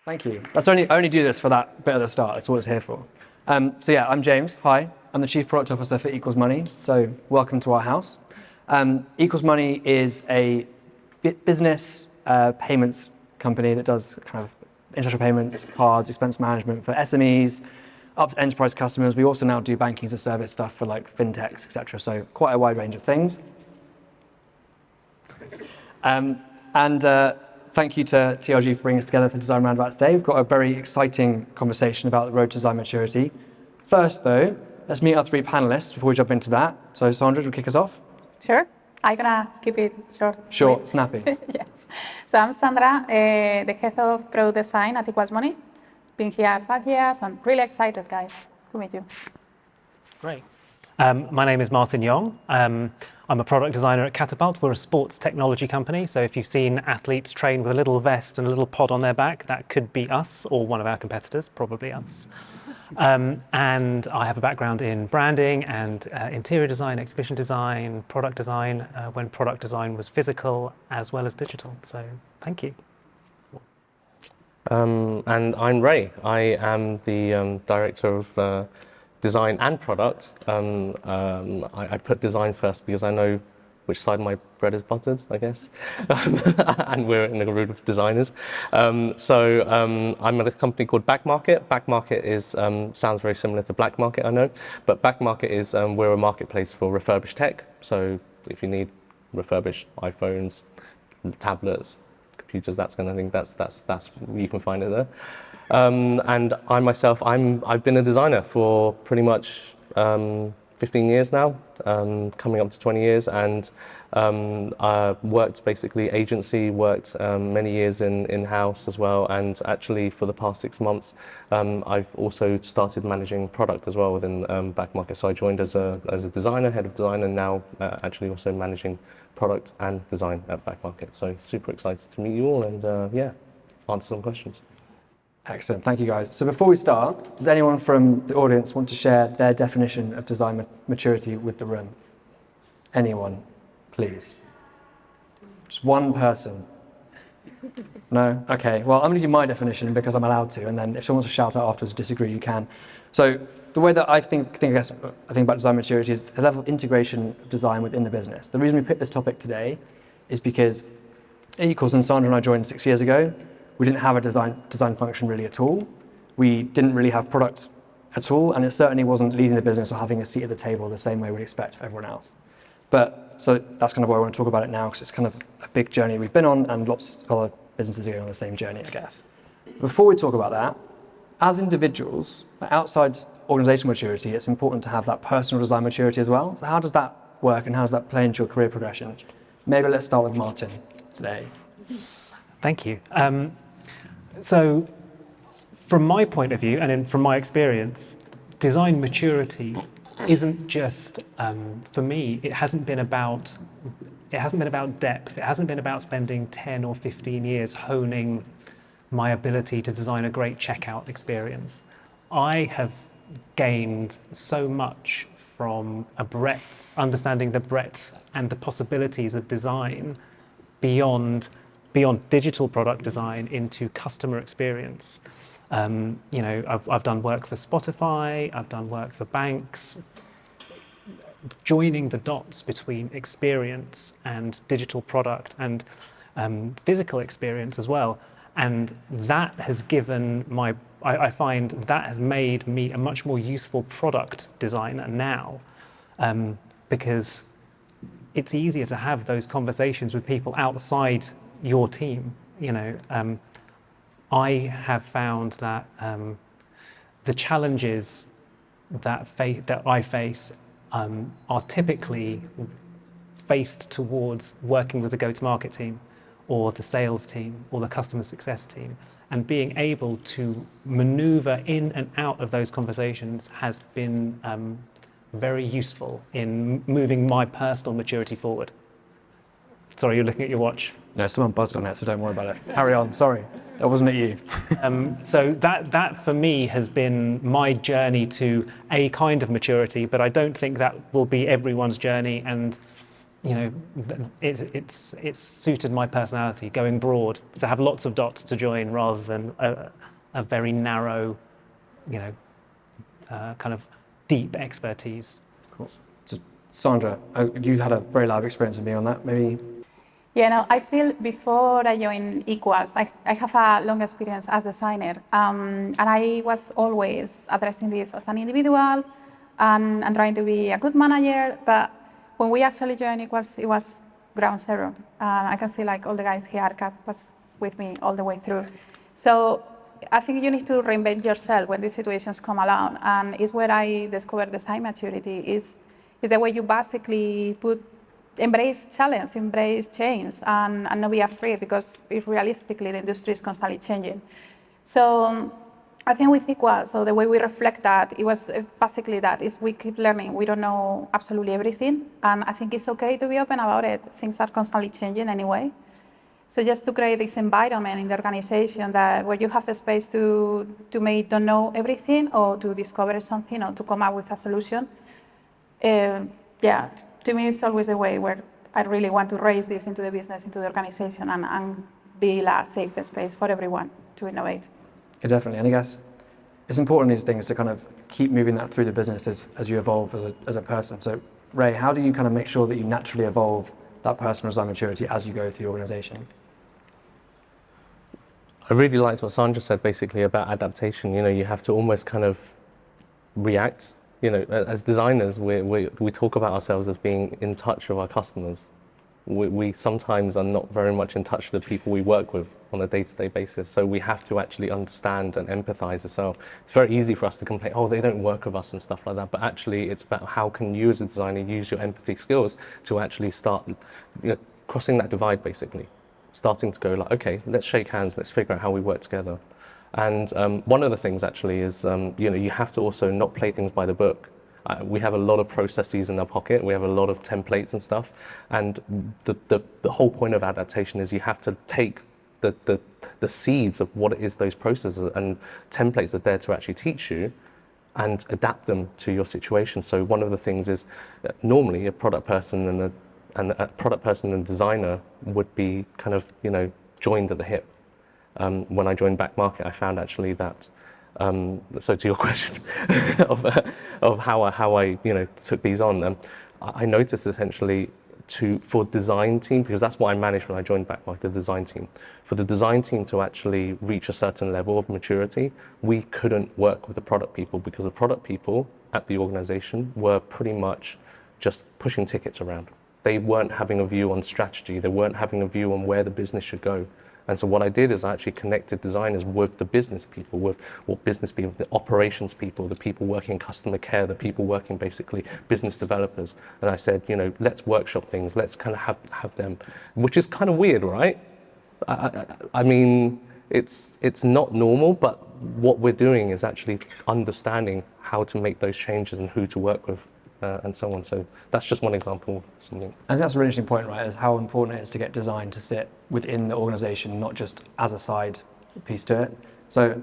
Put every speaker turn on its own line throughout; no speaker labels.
Thank you. I only do this for that bit at the start. That's what it's here for. So yeah, I'm James. Hi. I'm the Chief Product Officer for Equals Money. So welcome to our house. Equals Money is a business payments company that does kind of international payments, cards, expense management for SMEs, up to enterprise customers. We also now do banking as a service stuff for like fintechs, etc. So quite a wide range of things. Thank you to TRG for bringing us together for Design Roundabout today. We've got a very exciting conversation about the road to design maturity. First though, let's meet our three panelists before we jump into that. So Sandra, do you kick us off?
Sure. I'm gonna keep it short.
Short, snappy.
Yes. So I'm Sandra, the head of product design at Equals Money. Been here 5 years. I'm really excited, guys, to meet you.
Great. My name is Martin Yong. I'm a product designer at Catapult. We're a sports technology company. So if you've seen athletes train with a little vest and a little pod on their back, that could be us or one of our competitors, probably us. And I have a background in branding and interior design, exhibition design, product design, when product design was physical as well as digital. So thank you.
And I'm Ray. I am the director of design and product. I put design first because I know which side my bread is buttered, I guess. And we're in a group of designers. I'm at a company called Backmarket. Backmarket is sounds very similar to Black Market, I know, but Backmarket is we're a marketplace for refurbished tech. So if you need refurbished iPhones, tablets, computers, that kind of thing, that's you can find it there. And I myself, I've been a designer for pretty much 15 years now, coming up to 20 years, and I worked basically agency, worked many years in-house as well, and actually for the past 6 months, I've also started managing product as well within Backmarket. So I joined as a designer, head of design, and now actually also managing product and design at Backmarket. So super excited to meet you all and yeah, answer some questions.
Excellent, thank you guys. So before we start, does anyone from the audience want to share their definition of design maturity with the room? Anyone, please? Just one person. No? Okay, well, I'm going to give my definition because I'm allowed to, and then if someone wants to shout out afterwards or disagree, you can. So the way that I think about design maturity is the level of integration of design within the business. The reason we picked this topic today is because Equals and Sandra and I joined 6 years ago. We didn't have a design function really at all. We didn't really have product at all, and it certainly wasn't leading the business or having a seat at the table the same way we'd expect of everyone else. So that's kind of why I want to talk about it now, because it's kind of a big journey we've been on, and lots of other businesses are going on the same journey, I guess. Before we talk about that, as individuals, outside organizational maturity, it's important to have that personal design maturity as well. So how does that work, and how does that play into your career progression? Maybe let's start with Martin today.
Thank you. So from my point of view, and from my experience, design maturity isn't just, for me, it hasn't been about depth. It hasn't been about spending 10 or 15 years honing my ability to design a great checkout experience. I have gained so much from understanding the breadth and the possibilities of design beyond digital product design into customer experience. I've done work for Spotify, I've done work for banks, joining the dots between experience and digital product and physical experience as well. And that has I find that has made me a much more useful product designer now, because it's easier to have those conversations with people outside your team. I have found that the challenges that I face are typically faced towards working with the go-to-market team or the sales team or the customer success team, and being able to maneuver in and out of those conversations has been very useful in moving my personal maturity forward. Sorry, you're looking at your watch.
No, someone buzzed on it, so don't worry about it. Carry on, sorry. That wasn't at you.
So that for me has been my journey to a kind of maturity, but I don't think that will be everyone's journey. And it's suited my personality, going broad, to have lots of dots to join rather than a very narrow, kind of deep expertise.
Cool. Just Sandra, you've had a very live experience with me on that. Maybe.
Yeah, no, I feel before I joined Equals, I have a long experience as designer, and I was always addressing this as an individual and trying to be a good manager. But when we actually joined Equals, it was ground zero. I can see like all the guys here, Kat was with me all the way through. So I think you need to reinvent yourself when these situations come along, and it's where I discovered design maturity is the way you basically embrace challenge, embrace change, and not be afraid, because if realistically the industry is constantly changing. So I think with Equal, so the way we reflect that, it was basically that, is we keep learning. We don't know absolutely everything, and I think it's okay to be open about it. Things are constantly changing anyway. So just to create this environment in the organization that where you have a space to maybe don't know everything, or to discover something, or to come up with a solution. To me, it's always the way where I really want to raise this into the business, into the organization, and build a safe space for everyone to innovate.
Yeah, definitely. And I guess it's important, these things, to kind of keep moving that through the business as you evolve as a person. So Ray, how do you kind of make sure that you naturally evolve that personal design maturity as you go through the organization?
I really liked what Sandra said basically about adaptation. You have to almost kind of react. As designers, we talk about ourselves as being in touch with our customers. We sometimes are not very much in touch with the people we work with on a day-to-day basis. So we have to actually understand and empathize as well. It's very easy for us to complain, oh, they don't work with us and stuff like that. But actually, it's about how can you as a designer use your empathy skills to actually start crossing that divide, basically. Starting to go like, okay, let's shake hands, let's figure out how we work together. And one of the things actually is, you have to also not play things by the book. We have a lot of processes in our pocket. We have a lot of templates and stuff. And the whole point of adaptation is you have to take the seeds of what it is those processes and templates are there to actually teach you, and adapt them to your situation. So one of the things is normally a product person and a product person and designer would be kind of joined at the hip. When I joined Back Market, I found actually that, so to your question of how I took these on, I noticed essentially for design team, because that's what I managed when I joined Back Market, the design team. For the design team to actually reach a certain level of maturity, we couldn't work with the product people, because the product people at the organization were pretty much just pushing tickets around. They weren't having a view on strategy. They weren't having a view on where the business should go. And so what I did is I actually connected designers with the business people, the operations people, the people working in customer care, the people working basically business developers. And I said, let's workshop things, let's kind of have them, which is kind of weird, right? I mean, it's not normal, but what we're doing is actually understanding how to make those changes and who to work with. And so on. So that's just one example of something.
And that's a really interesting point, right? Is how important it is to get design to sit within the organization, not just as a side piece to it. So,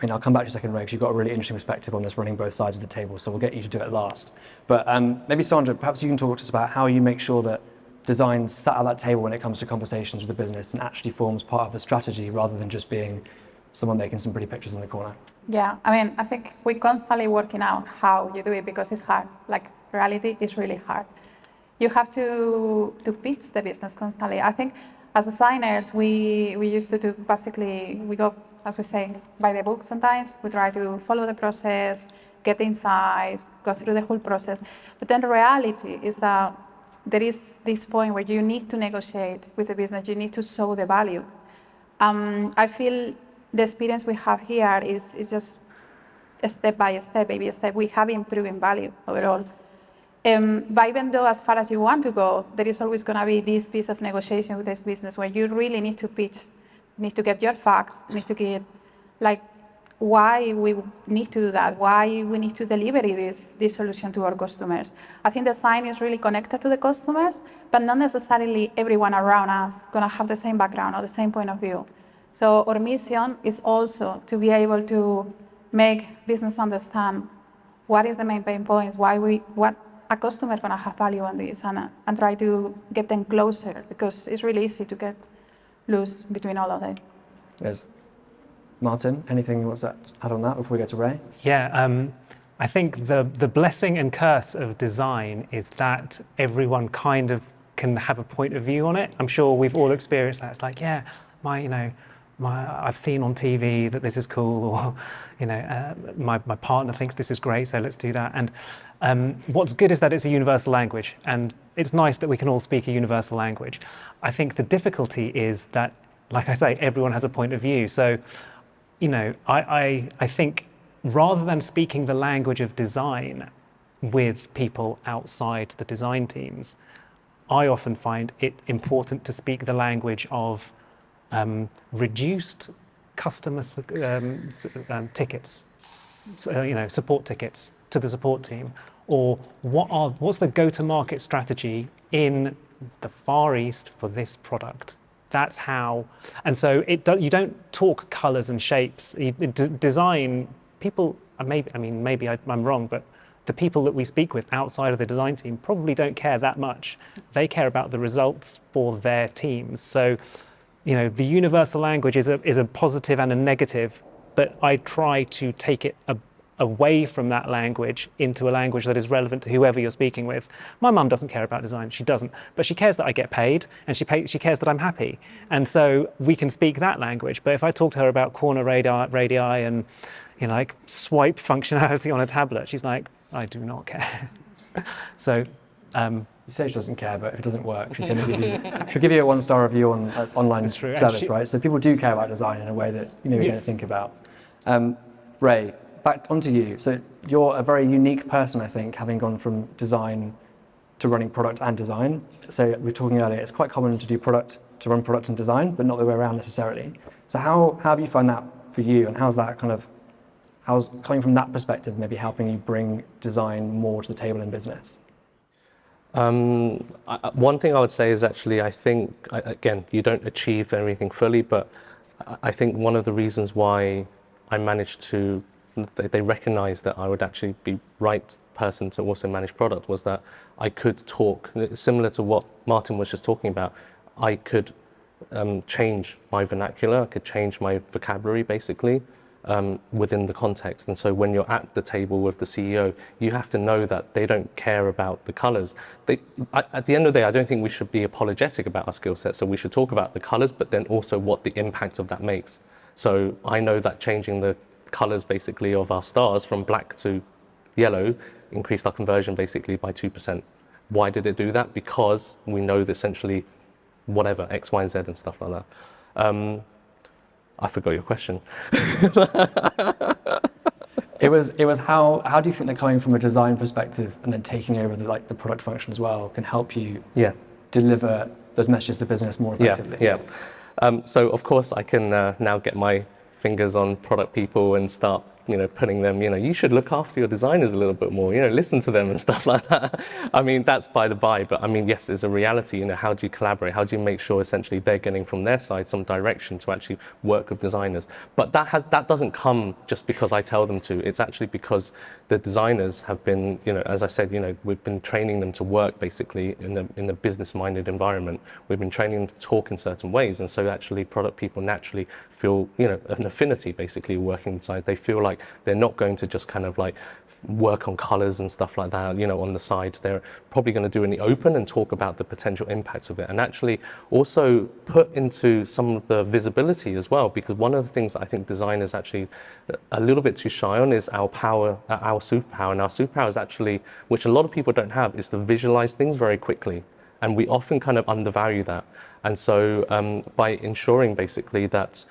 I'll come back to you a second, Ray, because you've got a really interesting perspective on this, running both sides of the table. So we'll get you to do it last. But maybe Sandra, perhaps you can talk to us about how you make sure that design sat at that table when it comes to conversations with the business and actually forms part of the strategy, rather than just being someone making some pretty pictures in the corner.
Yeah, I think we're constantly working out how you do it, because it's hard. Like, reality is really hard. You have to pitch the business constantly. I think as designers, we used to do, basically, we go, as we say, by the book sometimes. We try to follow the process, get insights, go through the whole process. But then the reality is that there is this point where you need to negotiate with the business. You need to show the value. I feel the experience we have here is just step by step, baby step. We have improving value overall. But even though as far as you want to go, there is always going to be this piece of negotiation with this business where you really need to pitch, need to get your facts, need to get like why we need to do that, why we need to deliver this solution to our customers. I think design is really connected to the customers, but not necessarily everyone around us going to have the same background or the same point of view. So our mission is also to be able to make business understand what is the main pain points, what a customer gonna have value on this, and try to get them closer, because it's really easy to get loose between all of them.
Yes. Martin, anything you want to add on that before we go to Ray?
Yeah, I think the blessing and curse of design is that everyone kind of can have a point of view on it. I'm sure we've all experienced that. It's like, yeah, I've seen on TV that this is cool, or my partner thinks this is great, so let's do that. And what's good is that it's a universal language, and it's nice that we can all speak a universal language. I think the difficulty is that, like I say, everyone has a point of view. So, I think rather than speaking the language of design with people outside the design teams, I often find it important to speak the language of reduced customer tickets, support tickets to the support team, or what's the go-to-market strategy in the Far East for this product. That's how, and so you don't talk colors and shapes. Design people, maybe I'm wrong, but the people that we speak with outside of the design team probably don't care that much. They care about the results for their teams. So, the universal language is a positive and a negative, but I try to take it away from that language into a language that is relevant to whoever you're speaking with. My mum doesn't care about design, she doesn't, but she cares that I get paid, and she cares that I'm happy. And so we can speak that language. But if I talk to her about corner radii and like swipe functionality on a tablet, she's like, I do not care. So
you say she doesn't care, but if it doesn't work, she'll give you a 1-star review on online service, right? So people do care about design in a way that you're going to think about. Ray, back onto you. So you're a very unique person, I think, having gone from design to running product and design. So we were talking earlier, it's quite common to run product and design, but not the way around necessarily. So how have you found that for you, and how's coming from that perspective maybe helping you bring design more to the table in business?
One thing I would say is actually, I think, again, you don't achieve everything fully, but I think one of the reasons why I managed to, they recognized that I would actually be right person to also manage product, was that I could talk, similar to what Martin was just talking about. I could change my vernacular, I could change my vocabulary basically within the context. And so when you're at the table with the CEO, you have to know that they don't care about the colors. At the end of the day, I don't think we should be apologetic about our skill set. So we should talk about the colors, but then also what the impact of that makes. So I know that changing the colors basically of our stars from black to yellow increased our conversion basically by 2%. Why did it do that? Because we know that essentially whatever, X, Y, and Z and stuff like that. I forgot your question.
It was how do you think that coming from a design perspective and then taking over the product function as well can help you deliver those messages to business more effectively?
So of course I can now get my fingers on product people and start putting them, you should look after your designers a little bit more, listen to them and stuff like that. I mean, that's by the by, but I mean, yes, it's a reality, how do you collaborate? How do you make sure essentially they're getting from their side some direction to actually work with designers? But that doesn't come just because I tell them to. It's actually because the designers have been, as I said, we've been training them to work basically in a business-minded environment. We've been training them to talk in certain ways. And so actually product people naturally feel, an affinity basically working inside. They feel like they're not going to just kind of like work on colors and stuff like that, on the side. They're probably going to do it in the open and talk about the potential impacts of it, and actually also put into some of the visibility as well, because one of the things I think designers actually a little bit too shy on is our power, our superpower. And our superpower is actually, which a lot of people don't have, is to visualize things very quickly. And we often kind of undervalue that. And so by ensuring basically that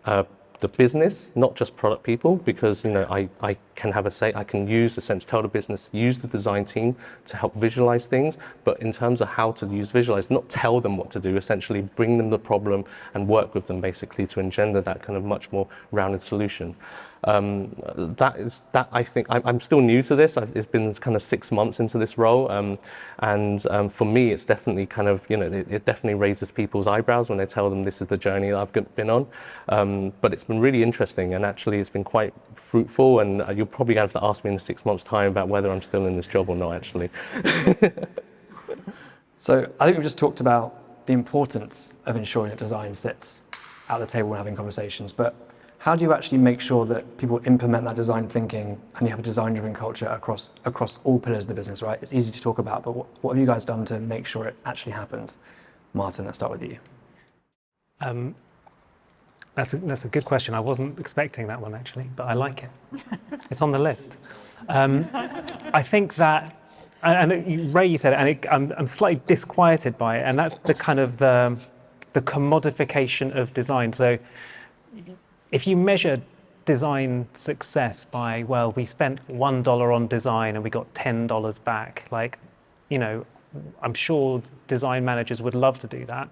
the business, not just product people, because I can have a say, I can tell the business, use the design team to help visualize things, but in terms of how to visualize, not tell them what to do, essentially bring them the problem and work with them basically to engender that kind of much more rounded solution. That I think I'm still new to this. It's been kind of 6 months into this role, and for me, it's definitely kind of it definitely raises people's eyebrows when I tell them this is the journey that I've been on. But it's been really interesting, and actually it's been quite fruitful, and you're probably going to have to ask me in 6 months' time about whether I'm still in this job or not, actually.
So I think we've just talked about the importance of ensuring that design sits at the table when having conversations, but how do you actually make sure that people implement that design thinking and you have a design-driven culture across all pillars of the business, right? It's easy to talk about, but what have you guys done to make sure it actually happens? Martin, let's start with you.
That's a good question. I wasn't expecting that one, actually, but I like it. It's on the list. I think that, and Ray, you said it, and I'm slightly disquieted by it, and that's the kind of the commodification of design. So if you measure design success by, well, we spent $1 on design and we got $10 back, like, you know, I'm sure design managers would love to do that.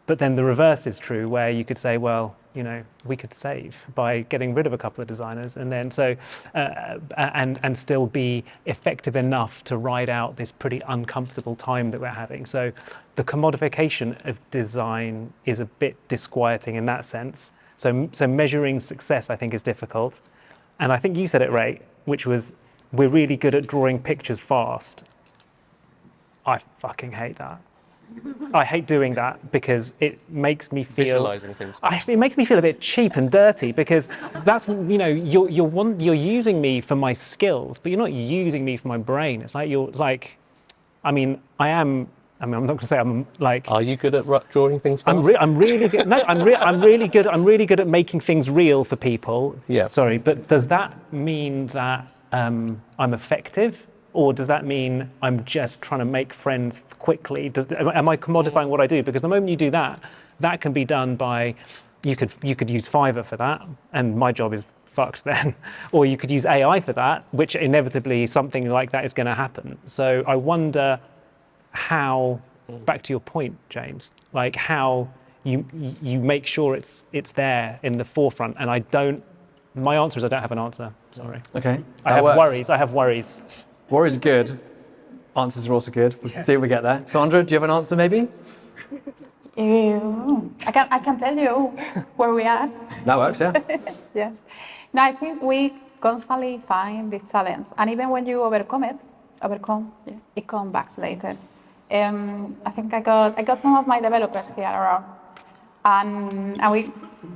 But then the reverse is true, where you could say, well, you know, we could save by getting rid of a couple of designers, and then and still be effective enough to ride out this pretty uncomfortable time that we're having. So the commodification of design is a bit disquieting in that sense. So measuring success, I think, is difficult. And I think you said it, Ray, which was, we're really good at drawing pictures fast. I fucking hate that. I hate doing that because it makes me feel
Visualizing things.
It makes me feel a bit cheap and dirty, because that's, you know, you're using me for my skills, but you're not using me for my brain. It's like I'm not going to say I'm like.
Are you good at drawing things fast?
I'm really good. No, I'm really good. I'm really good at making things real for people.
Yeah.
Sorry, but does that mean that I'm effective? Or does that mean I'm just trying to make friends quickly? Am I commodifying what I do? Because the moment you do that, that can be done by, you could use Fiverr for that, and my job is fucked then. Or you could use AI for that, which inevitably something like that is going to happen. So I wonder how, back to your point, James, like how you make sure it's there in the forefront. And my answer is I don't have an answer. Sorry.
Okay.
I have worries.
Worries are good. Answers are also good. We'll see if we get there. Sandra, do you have an answer maybe?
I can tell you where we are.
That works, yeah.
Yes. No, I think we constantly find the challenge, and even when you overcome, it comes back later. I think I got some of my developers here around, and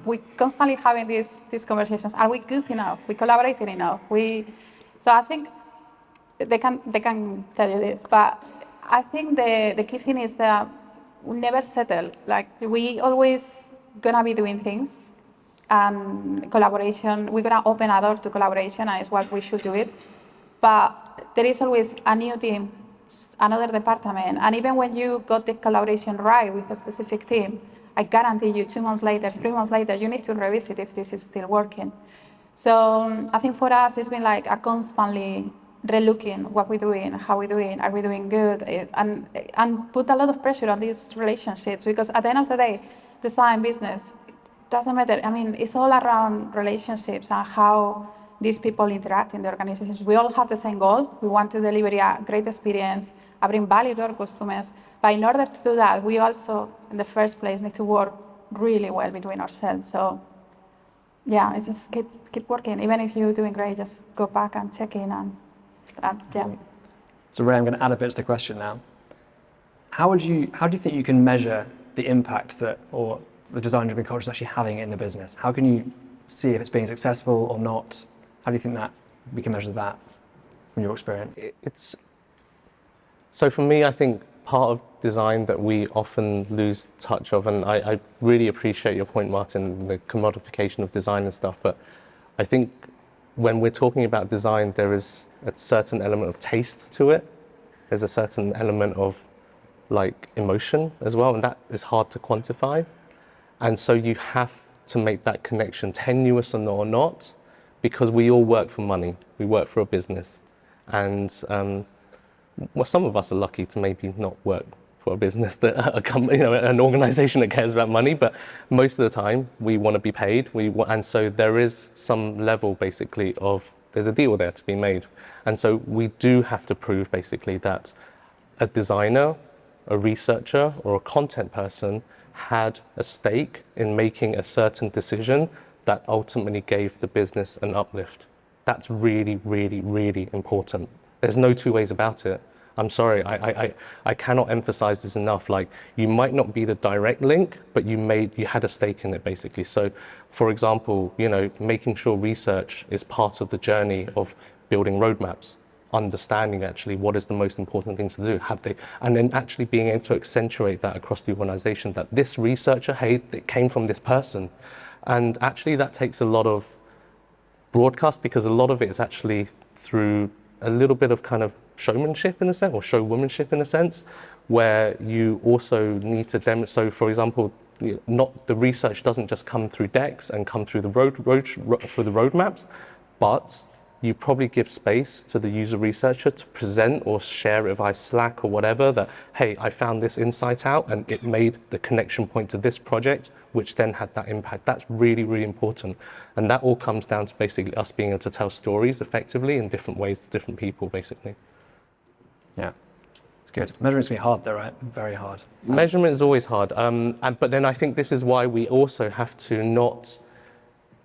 we constantly having these conversations. Are we good enough? We collaborating enough? So I think they can tell you this, but I think the key thing is that we never settle. Like, we always gonna be doing things, and collaboration, we're gonna open a door to collaboration, and it's what we should do it. But there is always a new team, another department, and even when you got the collaboration right with a specific team, I guarantee you 2 months later, 3 months later, you need to revisit if this is still working. So I think for us, it's been like a constantly relooking what we're doing, how we're doing, are we doing good, and put a lot of pressure on these relationships, because at the end of the day, design business, it doesn't matter. I mean, it's all around relationships and how these people interact in the organizations. We all have the same goal. We want to deliver a great experience, bring value to our customers. But in order to do that, we also, in the first place, need to work really well between ourselves. So yeah, it's just keep working. Even if you're doing great, just go back and check in and yeah.
So Ray, I'm going to add a bit to the question now. How do you think you can measure the impact that, or the design-driven culture is actually having in the business? How can you see if it's being successful or not? How do you think that we can measure that from your experience?
So for me, I think part of design that we often lose touch of, and I really appreciate your point, Martin, the commodification of design and stuff, but I think when we're talking about design, there is a certain element of taste to it. There's a certain element of like emotion as well, and that is hard to quantify. And so you have to make that connection, tenuous or not, because we all work for money. We work for a business. And well, some of us are lucky to maybe not work for a business that an organization that cares about money, but most of the time we want to be paid. And so there is some level basically of, there's a deal there to be made. And so we do have to prove basically that a designer, a researcher, or a content person had a stake in making a certain decision that ultimately gave the business an uplift. That's really, really, really important. There's no two ways about it. I'm sorry, I cannot emphasize this enough. Like, you might not be the direct link, but you had a stake in it, basically. So, for example, you know, making sure research is part of the journey of building roadmaps, understanding actually what is the most important things to do, and then actually being able to accentuate that across the organization, that this researcher, hey, it came from this person. And actually that takes a lot of broadcast, because a lot of it is actually through a little bit of kind of showmanship in a sense, or showwomanship in a sense, where you also need to demonstrate. So, for example, not the research doesn't just come through decks and come through the roadmaps, but you probably give space to the user researcher to present or share it via Slack or whatever, that, hey, I found this insight out and it made the connection point to this project, which then had that impact. That's really, really important. And that all comes down to basically us being able to tell stories effectively in different ways to different people, basically.
Yeah, it's good. Measurement's gonna be hard though, right? Very hard.
Measurement is always hard. But then I think this is why we also have to not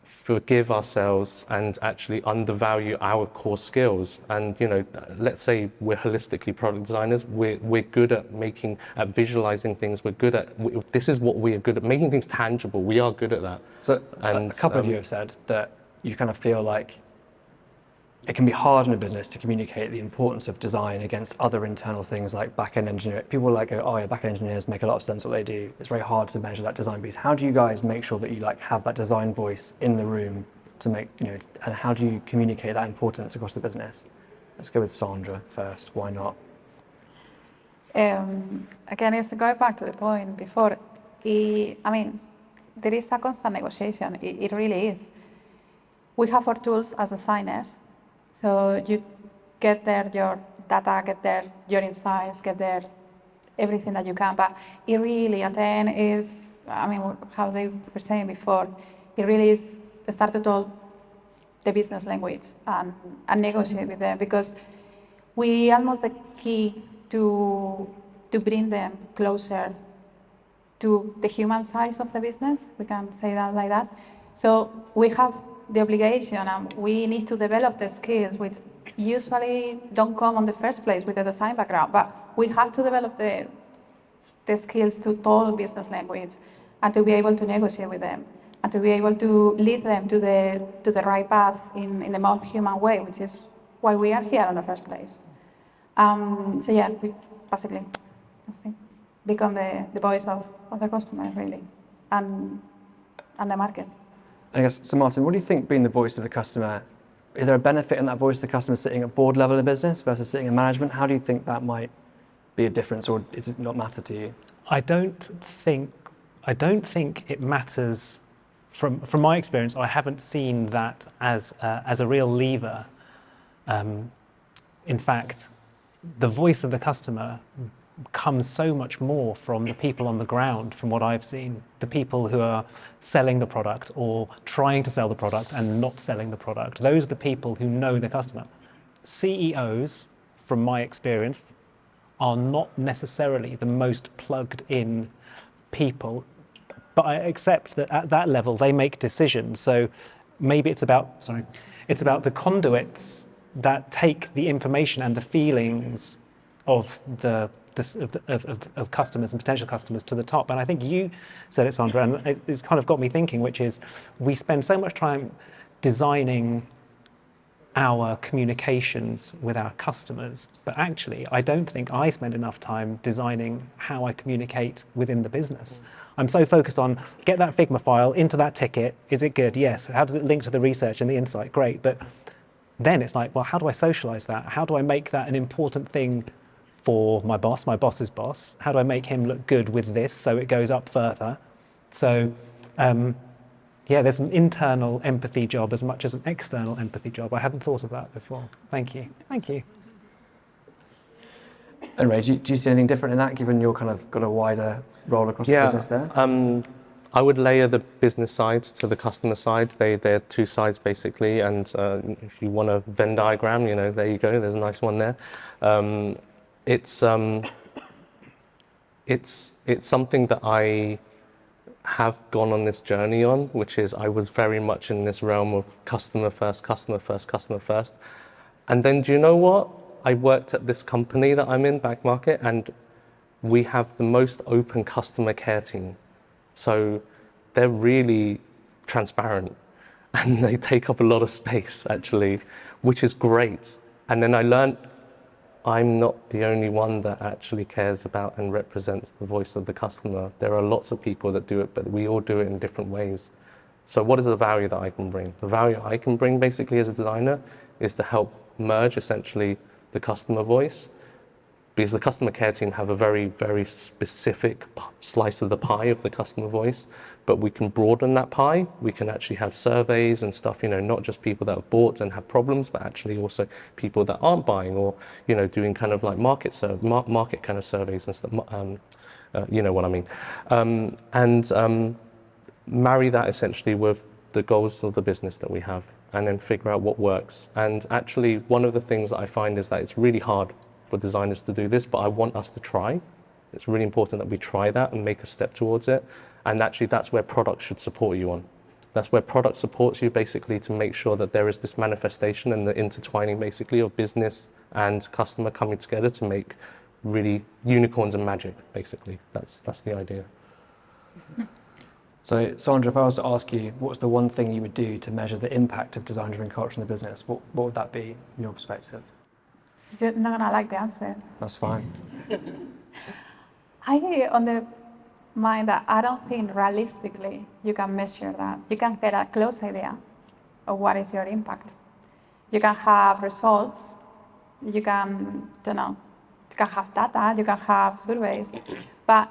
forgive ourselves and actually undervalue our core skills. And, you know, let's say we're holistically product designers, we're good at visualizing things, this is what we are good at, making things tangible. We are good at that.
So
and
a couple of you have said that you kind of feel like it can be hard in a business to communicate the importance of design against other internal things like back-end engineering. People like go, oh yeah, back-end engineers make a lot of sense what they do. It's very hard to measure that design piece. How do you guys make sure that you like have that design voice in the room to make, you know, and how do you communicate that importance across the business? Let's go with Sandra first. Why not?
Again, it's going back to the point before. I mean, there is a constant negotiation. It really is. We have our tools as designers. So you get there your data, get there your insights, get there everything that you can. But it really, at the end, is, I mean, how they were saying before, it really is start to talk the business language and negotiate with them, because we almost the key to bring them closer to the human side of the business. We can say that like that. So we have the obligation, and we need to develop the skills which usually don't come on the first place with the design background, but we have to develop the skills to talk business language and to be able to negotiate with them and to be able to lead them to the right path in the most human way, which is why we are here in the first place. So yeah, we basically become the voice of the customer, really, and the market.
I guess, so Martin, what do you think being the voice of the customer, is there a benefit in that voice of the customer sitting at board level of business versus sitting in management? How do you think that might be a difference, or does it not matter to you?
I don't think it matters. From my experience, I haven't seen that as a real lever. In fact, the voice of the customer comes so much more from the people on the ground, from what I've seen, the people who are selling the product or trying to sell the product and not selling the product. Those are the people who know the customer. CEOs, from my experience, are not necessarily the most plugged in people, but I accept that at that level they make decisions. So maybe it's about the conduits that take the information and the feelings of of customers and potential customers to the top. And I think you said it, Sandra, and it's kind of got me thinking, which is we spend so much time designing our communications with our customers, but actually I don't think I spend enough time designing how I communicate within the business. I'm so focused on get that Figma file into that ticket. Is it good? Yes. How does it link to the research and the insight? Great. But then it's like, well, how do I socialize that? How do I make that an important thing for my boss's boss? How do I make him look good with this so it goes up further? So yeah, there's an internal empathy job as much as an external empathy job. I hadn't thought of that before. Thank you. Thank you.
And Ray, do you see anything different in that, given you're kind of got a wider role across the business there?
I would layer the business side to the customer side. They're two sides basically, and if you want a Venn diagram, you know, there you go. There's a nice one there. It's something that have gone on this journey on, which is I was very much in this realm of customer first, customer first, customer first. And then do you know what? I worked at this company that I'm in, Back Market, and we have the most open customer care team. So they're really transparent and they take up a lot of space actually, which is great. And then I learned I'm not the only one that actually cares about and represents the voice of the customer. There are lots of people that do it, but we all do it in different ways. So what is the value that I can bring? The value I can bring basically as a designer is to help merge essentially the customer voice, because the customer care team have a very, very specific slice of the pie of the customer voice, but we can broaden that pie. We can actually have surveys and stuff, not just people that have bought and have problems, but actually also people that aren't buying, or, doing kind of like market kind of surveys and stuff, you know what I mean. And marry that essentially with the goals of the business that we have, and then figure out what works. And actually, one of the things that I find is that it's really hard for designers to do this, but I want us to try. It's really important that we try that and make a step towards it. And actually, that's where product should support you on. That's where product supports you basically to make sure that there is this manifestation and the intertwining basically of business and customer coming together to make really unicorns and magic, basically. That's the idea.
So, Sandra, if I was to ask you, what's the one thing you would do to measure the impact of design-driven culture in the business? What would that be from your perspective?
You're not gonna like the answer.
That's fine.
I on the mind that I don't think realistically you can measure that. You can get a close idea of what is your impact. You can have results. You can, you can have data. You can have surveys, but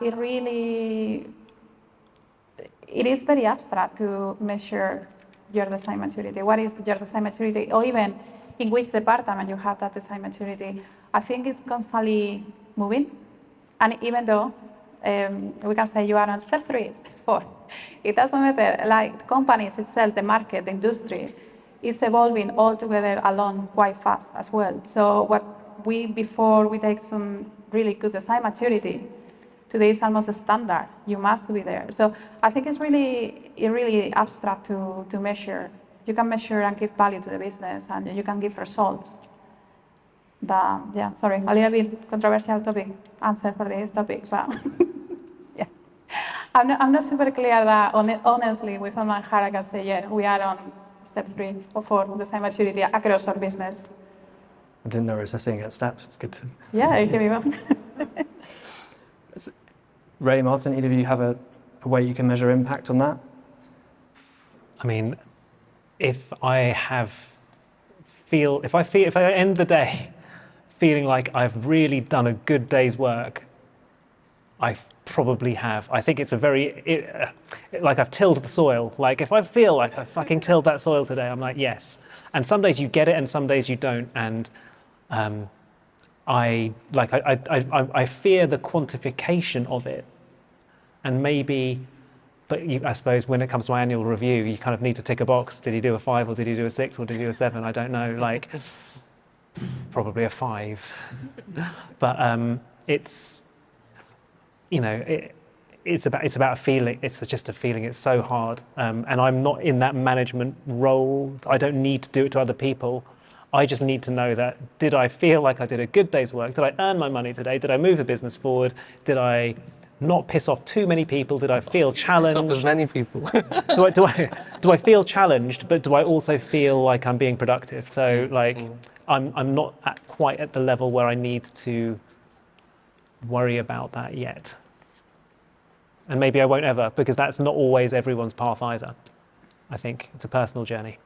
it is very abstract to measure your design maturity. What is your design maturity, or even in which department you have that design maturity? I think it's constantly moving, and even though we can say you are on step 3, step 4, it doesn't matter. Like companies itself, the market, the industry is evolving all together along quite fast as well. So before we take some really good design maturity, today is almost the standard. You must be there. So I think it's really abstract to measure. You can measure and give value to the business, and you can give results. But yeah, sorry, a little bit controversial answer for this topic, but yeah. I'm not super clear that honestly, with all my heart, I can say, yeah, we are on step 3 or 4 design maturity across our business.
I didn't know we were assessing at steps. It's good to...
Yeah, it can be one.
Ray, Martin, either of you have a way you can measure impact on that?
I mean, if I end the day feeling like I've really done a good day's work, I probably have. I think it's like I've tilled the soil. Like if I feel like I fucking tilled that soil today, I'm like, yes. And some days you get it and some days you don't. And I fear the quantification of it. And maybe, but I suppose when it comes to my annual review, you kind of need to tick a box. Did he do a 5 or did he do a 6 or did he do a 7? I don't know. Like, probably a 5. But it's, it's about a feeling. It's just a feeling. It's so hard. And I'm not in that management role. I don't need to do it to other people. I just need to know that, did I feel like I did a good day's work? Did I earn my money today? Did I move the business forward? Did I not piss off too many people? Did I feel challenged?
Piss off as many people.
do I feel challenged, but do I also feel like I'm being productive? So like, I'm not quite at the level where I need to worry about that yet. And maybe I won't ever, because that's not always everyone's path either. I think it's a personal journey.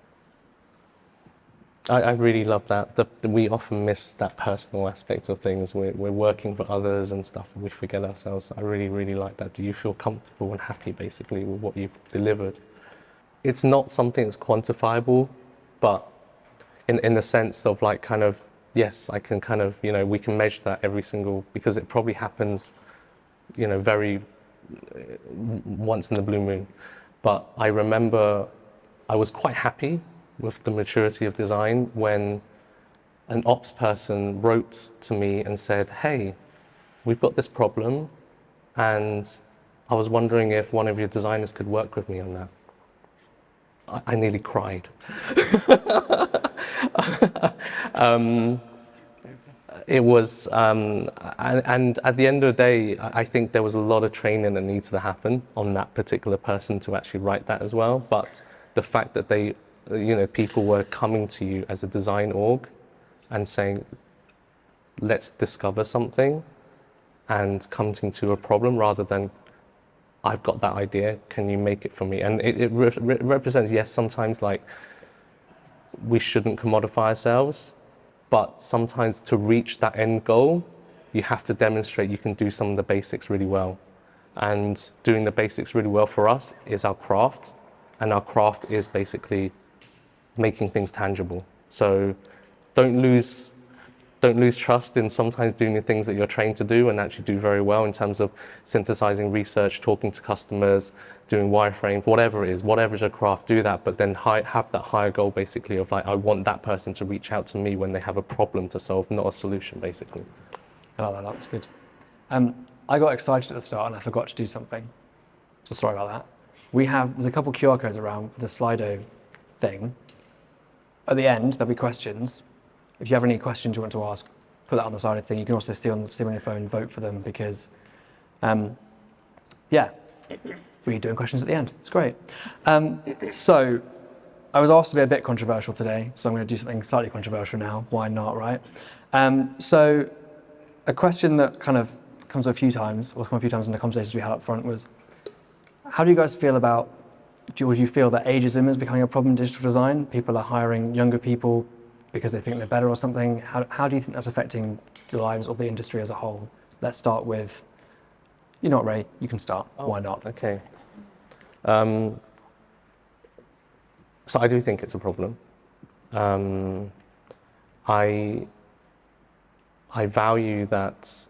I really love that. We often miss that personal aspect of things. We're working for others and stuff, and we forget ourselves. I really, really like that. Do you feel comfortable and happy, basically, with what you've delivered? It's not something that's quantifiable, but in the sense of like kind of, yes, I can kind of, we can measure that because it probably happens, very once in the blue moon. But I remember I was quite happy with the maturity of design when an ops person wrote to me and said, hey, we've got this problem and I was wondering if one of your designers could work with me on that. I nearly cried. It was, and at the end of the day, I think there was a lot of training that needs to happen on that particular person to actually write that as well. But the fact that they, people were coming to you as a design org and saying, let's discover something and coming to a problem rather than, I've got that idea, can you make it for me? And it represents, yes, sometimes like we shouldn't commodify ourselves, but sometimes to reach that end goal, you have to demonstrate you can do some of the basics really well. And doing the basics really well for us is our craft. And our craft is basically making things tangible. So don't lose trust in sometimes doing the things that you're trained to do and actually do very well in terms of synthesizing research, talking to customers, doing wireframes, whatever it is, whatever is your craft, do that, but then have that higher goal basically of like, I want that person to reach out to me when they have a problem to solve, not a solution basically.
I like that, that's good. I got excited at the start and I forgot to do something. So sorry about that. There's a couple QR codes around for the Slido thing. At the end, there'll be questions. If you have any questions you want to ask, put that on the side of the thing. You can also see on your phone, vote for them because, we're doing questions at the end. It's great. So I was asked to be a bit controversial today, so I'm going to do something slightly controversial now. Why not, right? So a question that kind of comes up a few times in the conversations we had up front was, how do you guys feel about, would you feel that ageism is becoming a problem in digital design? People are hiring younger people because they think they're better or something. How do you think that's affecting your lives or the industry as a whole? Let's start with, you're not Ray, you can start. Why not?
Okay. So I do think it's a problem. I value that.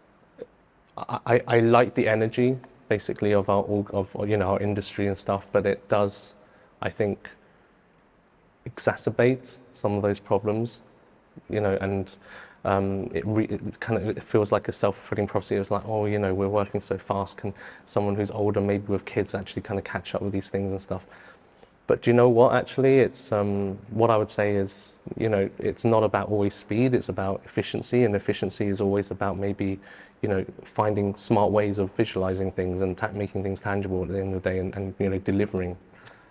I like the energy basically of our industry and stuff, but it does, I think, exacerbate some of those problems, and it feels like a self-fulfilling prophecy. It's like, we're working so fast. Can someone who's older, maybe with kids, actually kind of catch up with these things and stuff? But do you know what? Actually, it's what I would say is, it's not about always speed. It's about efficiency, and efficiency is always about maybe, finding smart ways of visualizing things and making things tangible at the end of the day, and delivering.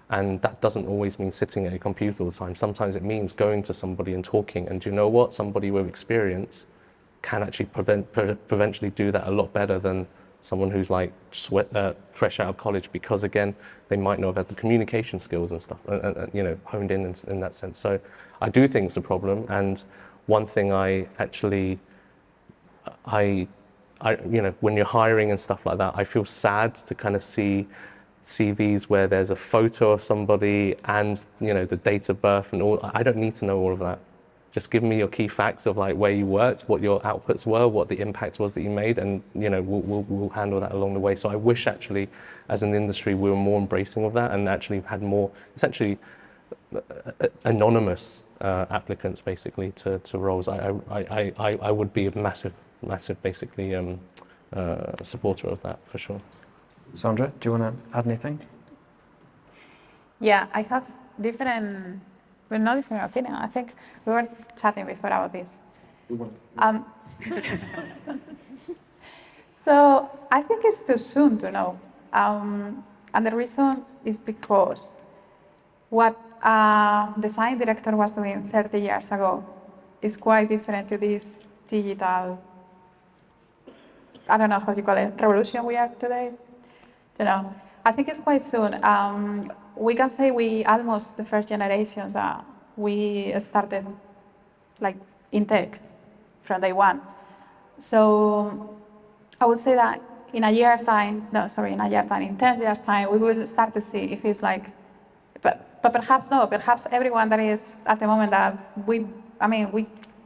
And that doesn't always mean sitting at a computer all the time. Sometimes it means going to somebody and talking. And do you know what? Somebody with experience can actually provincially do that a lot better than someone who's like fresh out of college, because again, they might not have had the communication skills and stuff, honed in that sense. So I do think it's a problem. And one thing I when you're hiring and stuff like that, I feel sad to kind of see CVs where there's a photo of somebody and the date of birth and all. I don't need to know all of that. Just give me your key facts of like where you worked, what your outputs were, what the impact was that you made, and we'll handle that along the way. So I wish actually, as an industry, we were more embracing of that and actually had more essentially anonymous applicants basically to roles. I would be a massive basically supporter of that for sure.
Sandra, do you want to add anything?
Yeah, I have no different opinion. I think we were chatting before about this. So I think it's too soon to know. And the reason is because what a design director was doing 30 years ago is quite different to this digital, I don't know how you call it, revolution we are today. I think it's quite soon. We can say we almost the first generations that we started like in tech from day one. So I would say that in 10 years time, we will start to see if it's like, but perhaps no, perhaps everyone that is at the moment that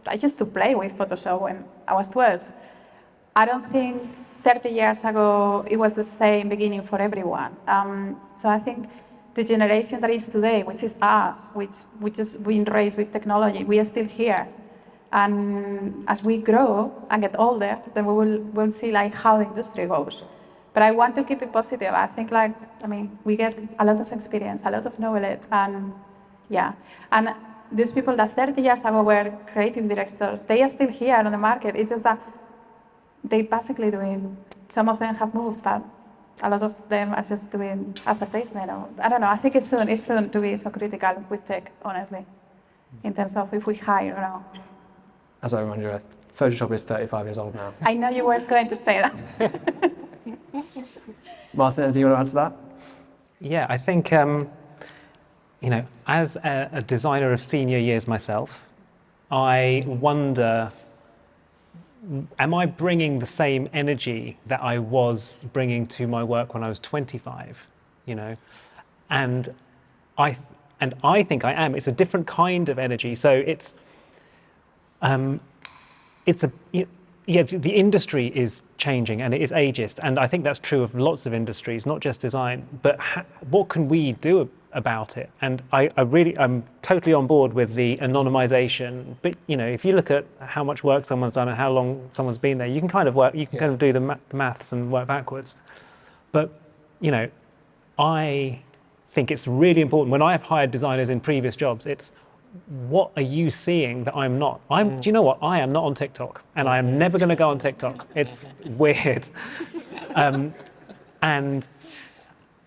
I used to play with Photoshop when I was 12. I don't think 30 years ago, it was the same beginning for everyone. So I think the generation that is today, which is us, which is being raised with technology, we are still here. And as we grow and get older, then we'll see like how the industry goes. But I want to keep it positive. I think we get a lot of experience, a lot of knowledge, and yeah. And these people that 30 years ago were creative directors, they are still here on the market. It's just that they basically doing, some of them have moved, but a lot of them are just doing advertisement. Or, I don't know, I think it's soon to be so critical with tech, honestly, in terms of if we hire or not.
As I remind you, Photoshop is 35 years old now.
I know you were going to say that.
Martin, anything you want to add to that?
Yeah, I think, as a designer of senior years myself, I wonder, am I bringing the same energy that I was bringing to my work when I was 25? And I think I am. It's a different kind of energy. So the industry is changing and it is ageist, and I think that's true of lots of industries, not just design. But what can we do about it? And I'm totally on board with the anonymization. But if you look at how much work someone's done and how long someone's been there, you can kind of kind of do the maths and work backwards. But I think it's really important. When I have hired designers in previous jobs, it's, what are you seeing that I'm not? Do you know what? I am not on TikTok, and I am never going to go on TikTok. It's weird, and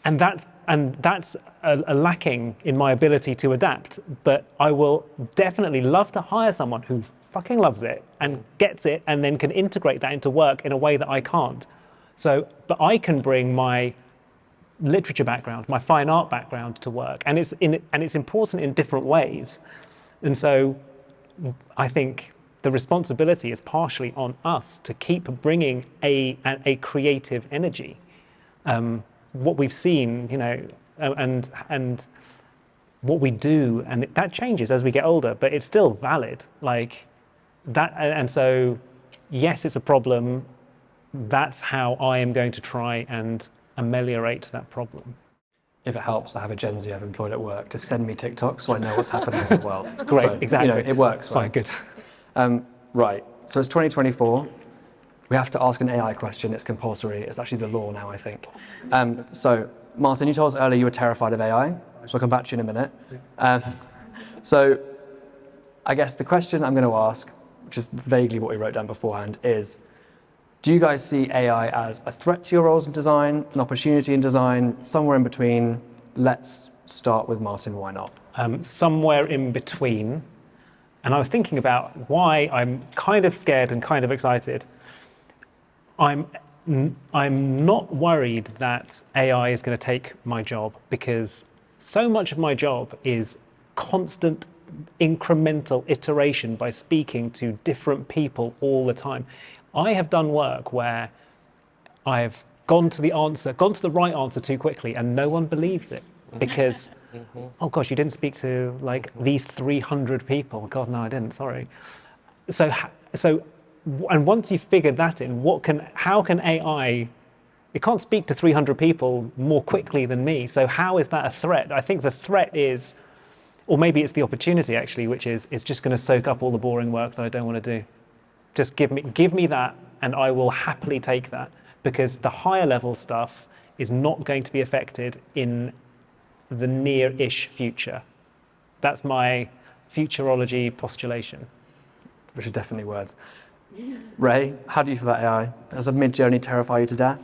that's a lacking in my ability to adapt. But I will definitely love to hire someone who fucking loves it and gets it, and then can integrate that into work in a way that I can't. But I can bring my literature background, my fine art background to work, and it's important in different ways. And so I think the responsibility is partially on us to keep bringing a creative energy. What we've seen, and what we do, and that changes as we get older, but it's still valid. Like that, and so yes, it's a problem. That's how I am going to try and ameliorate that problem.
If it helps, I have a Gen Z I've employed at work to send me TikTok so I know what's happening in the world.
Great,
so,
exactly.
It works.
Fine,
Right?
good.
Right, so it's 2024. We have to ask an AI question. It's compulsory. It's actually the law now, I think. So Martin, you told us earlier you were terrified of AI, so I'll come back to you in a minute. So I guess the question I'm going to ask, which is vaguely what we wrote down beforehand, is, do you guys see AI as a threat to your roles in design, an opportunity in design, somewhere in between? Let's start with Martin, why not?
Somewhere in between. And I was thinking about why I'm kind of scared and kind of excited. I'm not worried that AI is going to take my job, because so much of my job is constant incremental iteration by speaking to different people all the time. I have done work where I've gone to the right answer too quickly, and no one believes it because, oh gosh, you didn't speak to like these 300 people. God, no, I didn't. Sorry. So, and once you've figured that in, how can AI? It can't speak to 300 people more quickly than me. So how is that a threat? I think the threat is, or maybe it's the opportunity actually, which is it's just going to soak up all the boring work that I don't want to do. Just give me that, and I will happily take that, because the higher level stuff is not going to be affected in the near-ish future. That's my futurology postulation.
Which are definitely words. Ray, how do you feel about AI? Does a mid-journey terrify you to death?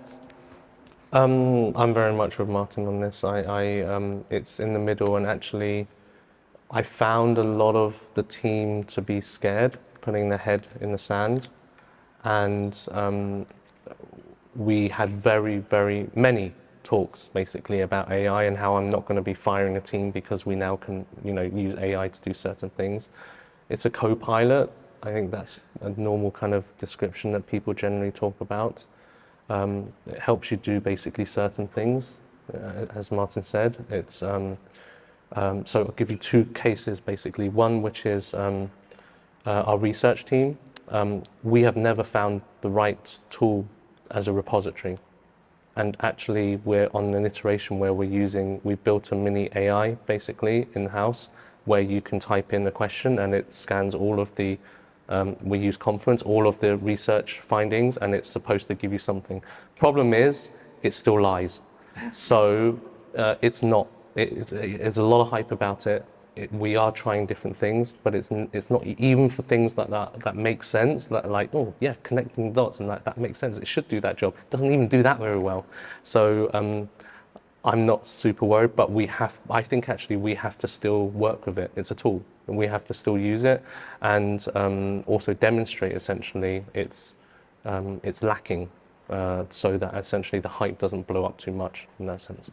I'm very much with Martin on this. It's in the middle, and actually, I found a lot of the team to be scared, putting their head in the sand, and we had very, very many talks basically about AI and how I'm not going to be firing a team because we now can, use AI to do certain things. It's a co-pilot. I think that's a normal kind of description that people generally talk about. It helps you do basically certain things, as Martin said. It's so I'll give you two cases basically. One which is our research team. We have never found the right tool as a repository. And actually we're on an iteration where we've built a mini AI basically in-house where you can type in a question and it scans all of the, we use Confluence, all of the research findings, and it's supposed to give you something. Problem is, it still lies. So it's not. It's a lot of hype about it. We are trying different things, but it's not even for things that make sense. That like, oh yeah, connecting dots and that makes sense. It should do that job. It doesn't even do that very well. So I'm not super worried, but I think actually we have to still work with it. It's a tool, and we have to still use it, and also demonstrate essentially its lacking, so that essentially the hype doesn't blow up too much in that sense.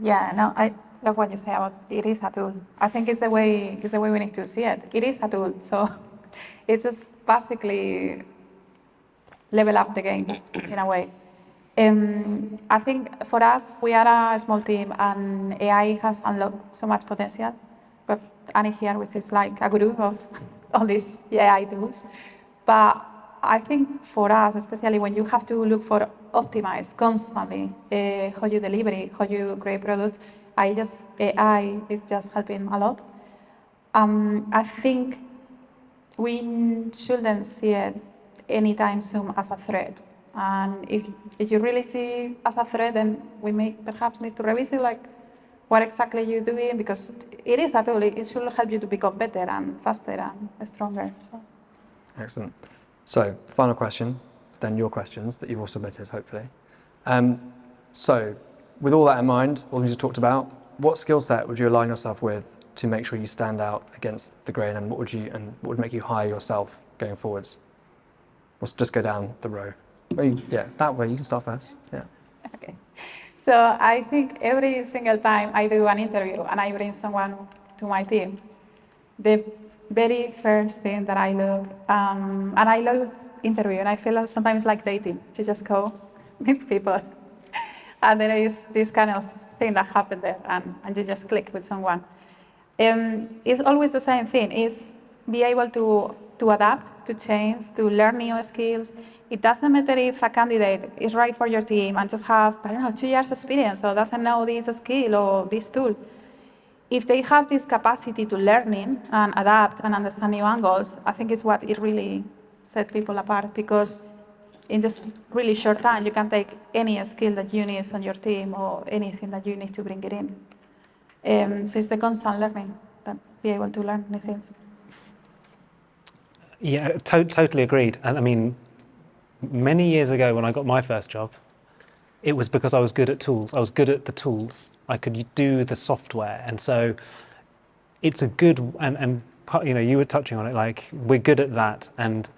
Yeah, no, I love what you say about it is a tool. I think it's the way we need to see it. It is a tool, so it's just basically level up the game in a way. I think for us, we are a small team, and AI has unlocked so much potential. Got Annie here, which is like a guru of all these AI tools. But I think for us, especially when you have to look for optimize constantly how you deliver it, how you create products, AI is just helping a lot. I think we shouldn't see it anytime soon as a threat. And if you really see it as a threat, then we may perhaps need to revisit like what exactly you're doing, because it is a tool. It should help you to become better and faster and stronger. So.
Excellent. So, final question, then your questions that you've all submitted, hopefully. So, with all that in mind, all the things you talked about, what skill set would you align yourself with to make sure you stand out against the grain, and what would make you hire yourself going forwards? Let's just go down the row. Yeah, that way. You can start first. Yeah.
Okay. So I think every single time I do an interview and I bring someone to my team, the very first thing that I look, and I love interview, and I feel sometimes like dating, to just go meet people. And there is this kind of thing that happened there, and you just click with someone. It's always the same thing, is be able to adapt, to change, to learn new skills. It doesn't matter if a candidate is right for your team and just have, I don't know, 2 years experience or doesn't know this skill or this tool. If they have this capacity to learning and adapt and understand new angles, I think it's what it really set people apart, because in just really short time, you can take any skill that you need on your team or anything that you need to bring it in. So it's the constant learning, that be able to learn new things.
Yeah, totally agreed. And I mean, many years ago when I got my first job, it was because I was good at tools. I was good at the tools. I could do the software. And so it's a good, and you know, you were touching on it, like we're good at that. And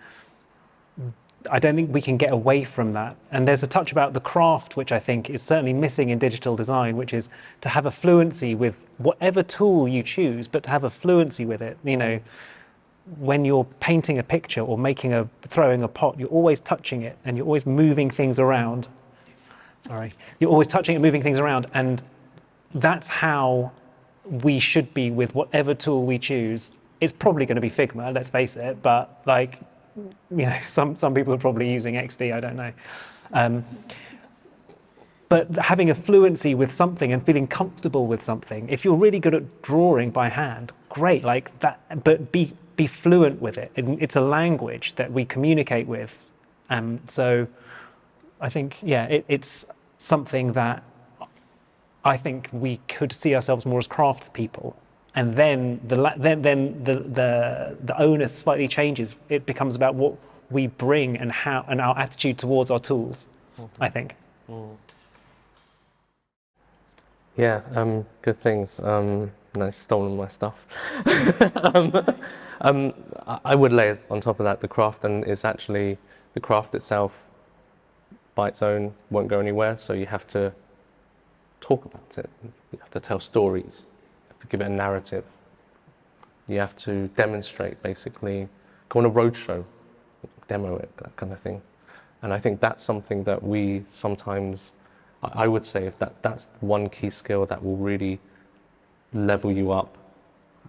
I don't think we can get away from that. And there's a touch about the craft, which I think is certainly missing in digital design, which is to have a fluency with whatever tool you choose, but to have a fluency with it. You know, when you're painting a picture or throwing a pot, you're always touching it and you're always moving things around. You're always touching and moving things around, and that's how we should be with whatever tool we choose. It's probably going to be Figma, let's face it, but like, you know, some people are probably using XD, I don't know. But having a fluency with something and feeling comfortable with something, if you're really good at drawing by hand, great, like that, but be fluent with it. It's a language that we communicate with. So I think, yeah, it's something that I think we could see ourselves more as craftspeople, and then the onus slightly changes. It becomes about what we bring and how, and our attitude towards our tools. I think.
Yeah, good things. No, stolen my stuff. I would lay on top of that the craft, and it's actually the craft itself by its own won't go anywhere, so you have to talk about it. You have to tell stories. You have to give it a narrative. You have to demonstrate, basically, go on a roadshow, demo it, that kind of thing. And I think that's something that we sometimes, I would say, if that's one key skill that will really level you up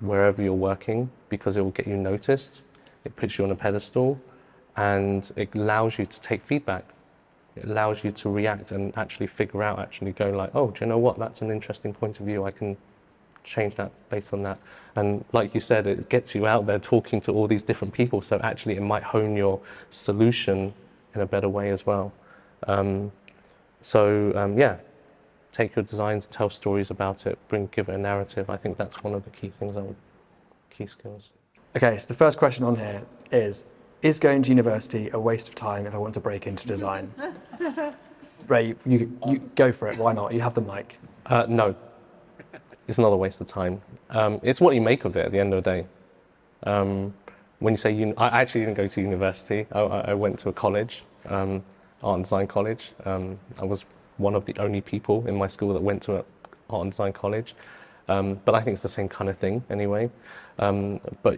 wherever you're working, because it will get you noticed, it puts you on a pedestal, and it allows you to take feedback. It allows you to react and actually figure out, go like, oh, do you know what? That's an interesting point of view. I can change that based on that. And like you said, it gets you out there talking to all these different people. So actually it might hone your solution in a better way as well. Yeah, take your designs, tell stories about it, give it a narrative. I think that's one of the key things, key skills.
Okay, so the first question on here is going to university a waste of time if I want to break into design? Ray, you go for it, why not? You have the mic.
No, it's not a waste of time. It's what you make of it at the end of the day. When you say, I actually didn't go to university. I went to a college, art and design college. I was one of the only people in my school that went to an art and design college. But I think it's the same kind of thing anyway. But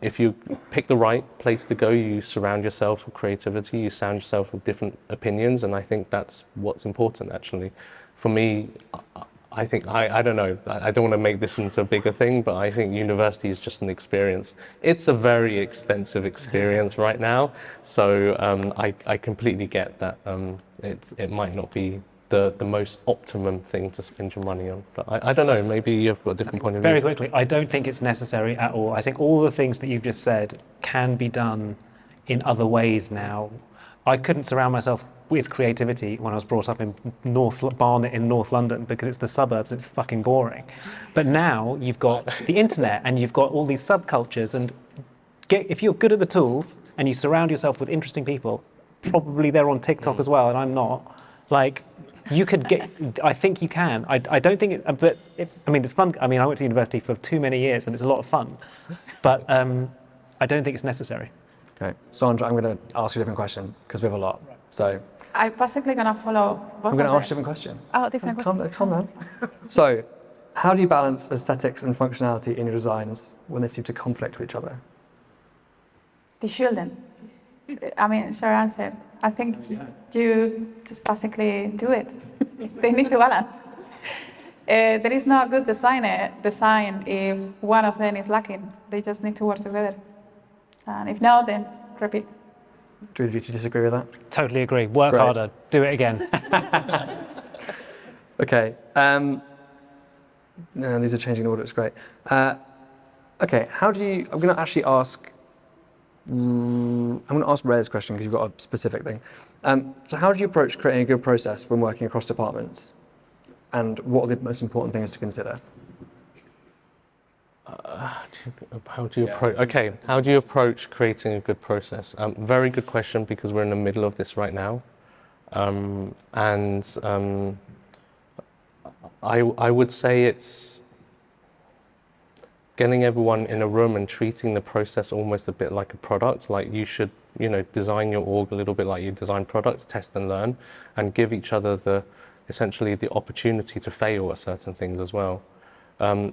if you pick the right place to go, you surround yourself with creativity, you surround yourself with different opinions, and I think that's what's important actually. For me, I think, I don't know, I don't want to make this into a bigger thing, but I think university is just an experience. It's a very expensive experience right now, so I completely get that it might not be the most optimum thing to spend your money on. But I don't know, maybe you've got a different point of view.
Very quickly, I don't think it's necessary at all. I think all the things that you've just said can be done in other ways now. I couldn't surround myself with creativity when I was brought up in Barnet in North London because it's the suburbs, it's fucking boring. But now you've got the internet and you've got all these subcultures, and if you're good at the tools and you surround yourself with interesting people, probably they're on TikTok as well, and I'm not, like, you could get, I think you can. I don't think it, but I mean, it's fun. I mean, I went to university for too many years and it's a lot of fun, but I don't think it's necessary.
Okay, Sandra, I'm going to ask you a different question because we have a lot. So
I'm basically going to follow both
I'm going to
of
ask you a
them.
different question.
Oh, different question.
Calm down. So, how do you balance aesthetics and functionality in your designs when they seem to conflict with each other?
They shouldn't. I mean, short answer. I think you just basically do it. They need to balance. There is no good design if one of them is lacking. They just need to work together. And if not, then repeat.
Do either of you disagree with that?
Totally agree. Work
Great.
harder. Do it again.
Okay. No, these are changing order. It's great. Okay. How do you? I'm going to actually ask. I'm going to ask Ray's question because you've got a specific thing. So, how do you approach creating a good process when working across departments? And what are the most important things to consider?
How do you approach? Okay, how do you approach creating a good process? Very good question, because we're in the middle of this right now, I would say it's getting everyone in a room and treating the process almost a bit like a product. Like, you should, design your org a little bit like you design products, test and learn, and give each other essentially the opportunity to fail at certain things as well.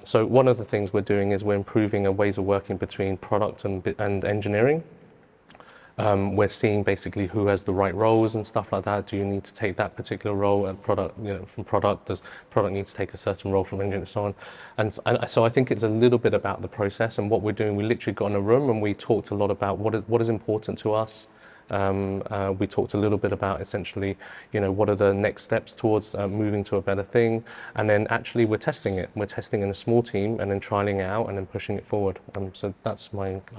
So one of the things we're doing is we're improving our ways of working between product and engineering. We're seeing basically who has the right roles and stuff like that. Do you need to take that particular role at product, from product? Does product need to take a certain role from engineering and so on? And so I think it's a little bit about the process, and what we're doing. We literally got in a room and we talked a lot about what is important to us. We talked a little bit about essentially, what are the next steps towards moving to a better thing, and then actually we're testing it. We're testing in a small team and then trialing it out and then pushing it forward. So I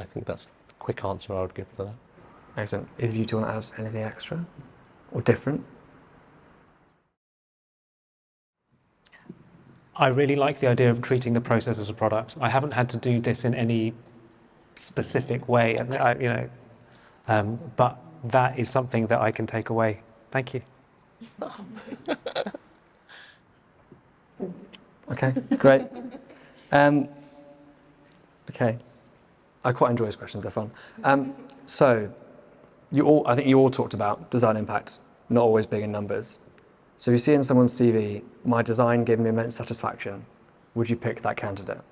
think that's the quick answer I would give to that.
Excellent. If you do want to add anything extra or different?
I really like the idea of treating the process as a product. I haven't had to do this in any specific way, but that is something that I can take away. Thank you.
Okay, great. Okay, I quite enjoy these questions. They're fun. So, I think you all talked about design impact not always being in numbers. So, you see in someone's CV, my design gave me immense satisfaction. Would you pick that candidate?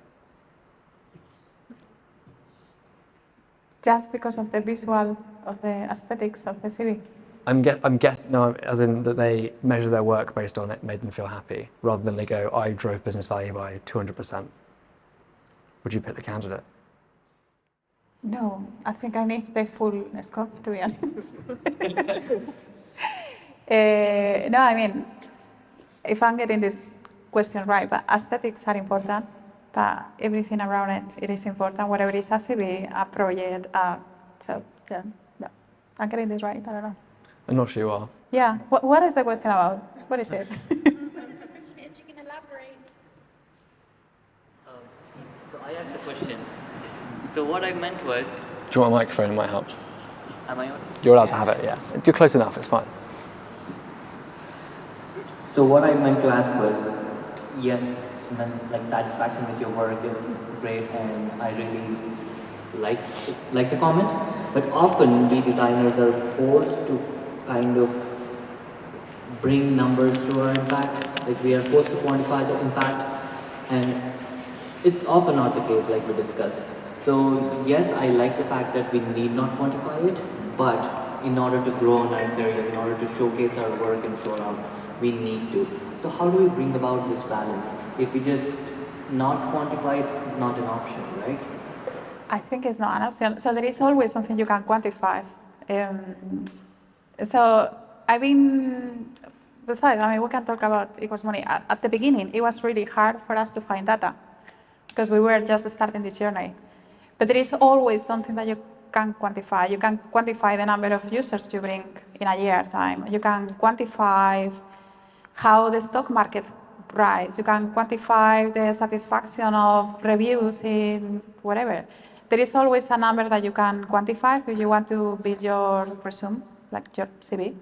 Just because of the visual, of the aesthetics of the CV.
I'm guessing, no, as in that they measure their work based on it, made them feel happy, rather than they go, I drove business value by 200%. Would you pick the candidate?
No, I think I need the full scope, to be honest. No, I mean, if I'm getting this question right, but aesthetics are important, but everything around it is important, whatever it is, a CV, a project, so yeah, no. I'm getting this right, I don't know.
I'm not sure you are.
Yeah. What is the question about? What is it?
If you can elaborate.
So I asked the question. So what I meant was,
Do you want a microphone? It might help.
am I on?
You're allowed to have it, yeah. You're close enough, it's fine.
So what I meant to ask was, yes, like satisfaction with your work is great, and I really like the comment. But often we designers are forced to kind of bring numbers to our impact. Like we are forced to quantify the impact, and it's often not the case, like we discussed. So yes, I like the fact that we need not quantify it, but in order to grow in our career, in order to showcase our work and show around, we need to. So how do we bring about this balance? If we just not quantify, it's not an option, right?
I think it's not an option. So there is always something you can quantify. So I've been, besides, I mean, we can talk about equals money. At the beginning, it was really hard for us to find data because we were just starting the journey. But there is always something that you can quantify. You can quantify the number of users you bring in a year time. You can quantify how the stock market rise. You can quantify the satisfaction of reviews in whatever. There is always a number that you can quantify if you want to build your resume, like your CV.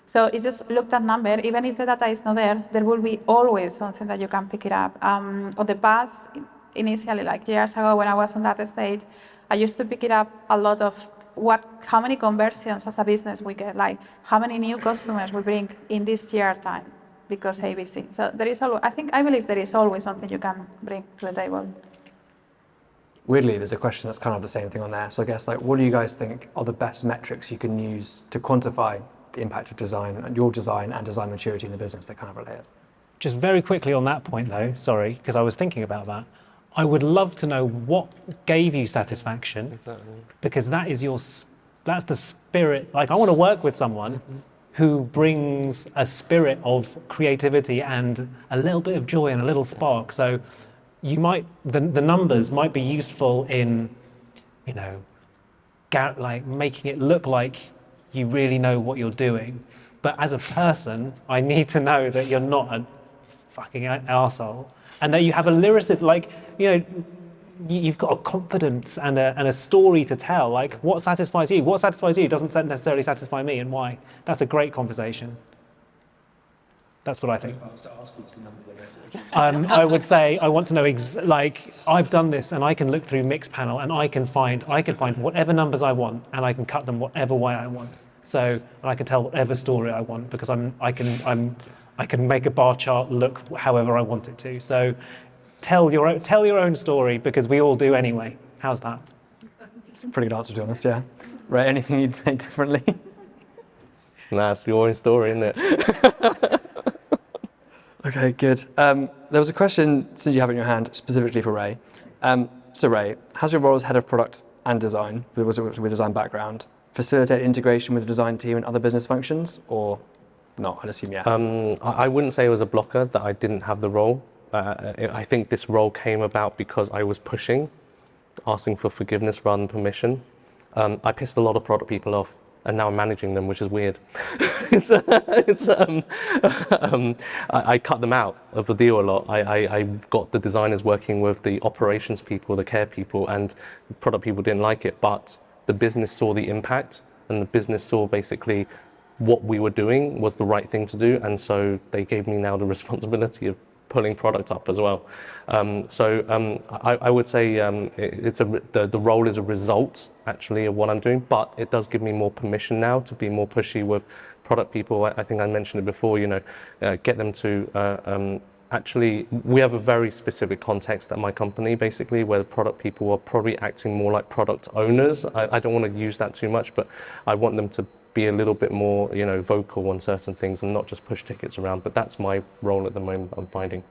So it's just look at number. Even if the data is not there, there will be always something that you can pick it up. On the past, initially, like years ago when I was on that stage, I used to pick it up a lot of how many conversions as a business we get, like how many new customers we bring in this year time because ABC. So there is always, I believe there is always something you can bring to the table.
Weirdly, there's a question that's kind of the same thing on there. So I guess, like, what do you guys think are the best metrics you can use to quantify the impact of design and your design and design maturity in the business? They're kind of related.
Just very quickly on that point though, sorry, because I was thinking about that. I would love to know what gave you satisfaction, because that's the spirit. Like, I want to work with someone who brings a spirit of creativity and a little bit of joy and a little spark. So you might, the numbers might be useful in, you know, like making it look like you really know what you're doing. But as a person, I need to know that you're not a fucking arsehole, and that you have a lyricist, like, you know, you've got a confidence and a story to tell. Like, what satisfies you? What satisfies you doesn't necessarily satisfy me, and why? That's a great conversation. That's what I think. I would say I want to know like, I've done this, and I can look through Mixpanel, and I can find whatever numbers I want, and I can cut them whatever way I want. So, and I can tell whatever story I want, because I can make a bar chart look however I want it to. So tell your own story, because we all do anyway. How's that?
It's a pretty good answer, to be honest, yeah. Right, anything you'd say differently?
Nah, it's your own story, isn't it?
Okay, good. There was a question, since you have it in your hand, specifically for Ray. So Ray, has your role as head of product and design, with a design background, facilitate integration with the design team and other business functions, or not? I'd assume yeah.
I wouldn't say it was a blocker that I didn't have the role. I think this role came about because I was pushing, asking for forgiveness rather than permission. I pissed a lot of product people off, and now I'm managing them, which is weird. I cut them out of the deal a lot. I got the designers working with the operations people, the care people, and the product people didn't like it, but the business saw the impact, and the business saw basically what we were doing was the right thing to do, and so they gave me now the responsibility of pulling product up as well. I would say the role is a result actually of what I'm doing, but it does give me more permission now to be more pushy with product people. I think I mentioned it before, you know, get them to actually, we have a very specific context at my company, basically, where the product people are probably acting more like product owners. I don't want to use that too much, but I want them to be a little bit more, you know, vocal on certain things and not just push tickets around. But that's my role at the moment, I'm finding.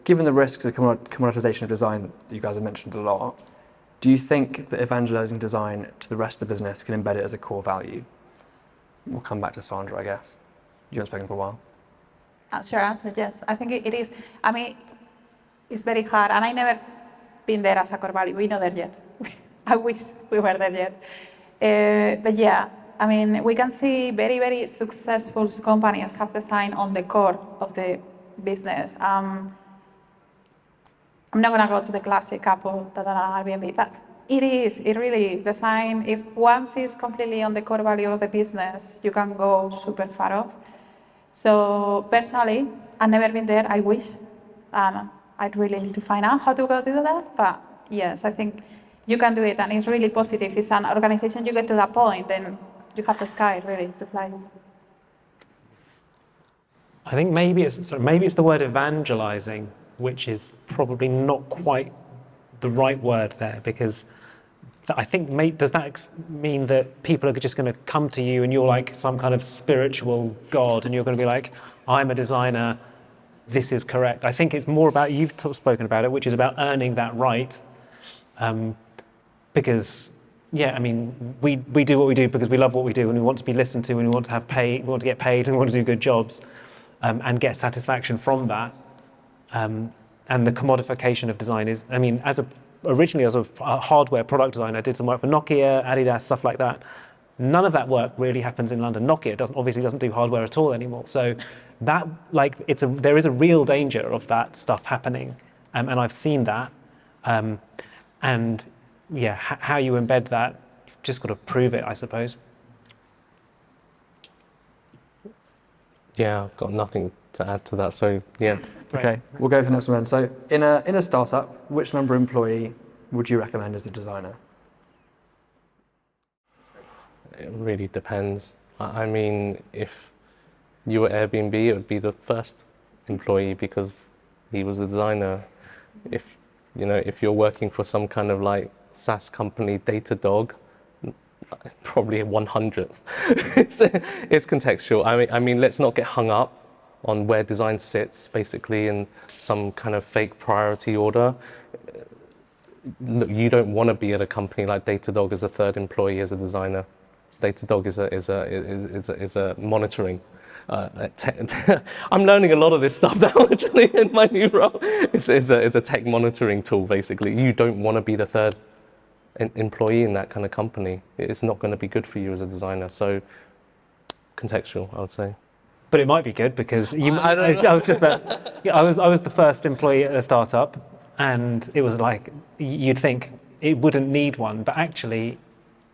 Given the risks of commoditization of design that you guys have mentioned a lot, do you think that evangelizing design to the rest of the business can embed it as a core value? We'll come back to Sandra, I guess. You haven't spoken for a while.
Sure answer, yes. I think it is. I mean, it's very hard, and I never been there as a core value. We're not there yet. I wish we were there yet. But yeah, I mean, we can see very, very successful companies have design on the core of the business. I'm not gonna go to the classic Apple, Airbnb, but it really, design, if once is completely on the core value of the business, you can go super far off. So personally, I've never been there, I wish. I'd really need to find out how to go do that, but yes, I think you can do it, and it's really positive. It's an organization, you get to that point, then you have the sky really to fly.
I think maybe it's the word evangelizing, which is probably not quite the right word there, because I think does that mean that people are just going to come to you and you're like some kind of spiritual god and you're going to be like, I'm a designer, this is correct? I think it's more about, you've spoken about it, which is about earning that right, because yeah, I mean, we do what we do because we love what we do and we want to be listened to and we want to have pay, we want to get paid and we want to do good jobs, and get satisfaction from that. And the commodification of design is, I mean, originally as a hardware product designer, I did some work for Nokia, Adidas, stuff like that. None of that work really happens in London. Nokia obviously doesn't do hardware at all anymore. So that, like, there is a real danger of that stuff happening, and I've seen that. And yeah, how you embed that, you've just got to prove it, I suppose.
Yeah, I've got nothing to add to that. So yeah.
Okay, we'll go for the next one. So in a startup, which member employee would you recommend as a designer?
It really depends. I mean, if you were Airbnb, it would be the first employee because he was a designer. If you're working for some kind of like SaaS company, Datadog, probably a 100th. It's contextual. I mean, let's not get hung up on where design sits, basically, in some kind of fake priority order. Look, you don't want to be at a company like Datadog as a third employee as a designer. Datadog is a monitoring. I'm learning a lot of this stuff now, actually, in my new role. It's a tech monitoring tool, basically. You don't want to be the third employee in that kind of company. It's not going to be good for you as a designer. So, contextual, I would say.
But it might be good because I was just about. Yeah, I was the first employee at a startup, and it was like you'd think it wouldn't need one, but actually,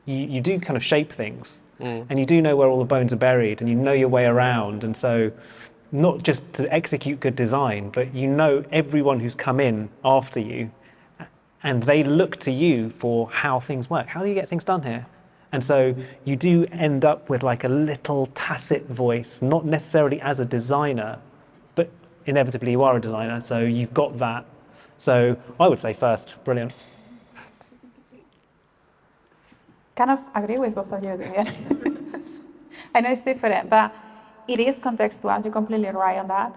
you do kind of shape things, and you do know where all the bones are buried, and you know your way around, and so not just to execute good design, but you know everyone who's come in after you, and they look to you for how things work. How do you get things done here? And so you do end up with like a little tacit voice, not necessarily as a designer, but inevitably you are a designer, so you've got that. So I would say first, brilliant.
Kind of agree with both of you, to be honest. I know it's different, but it is contextual. You're completely right on that.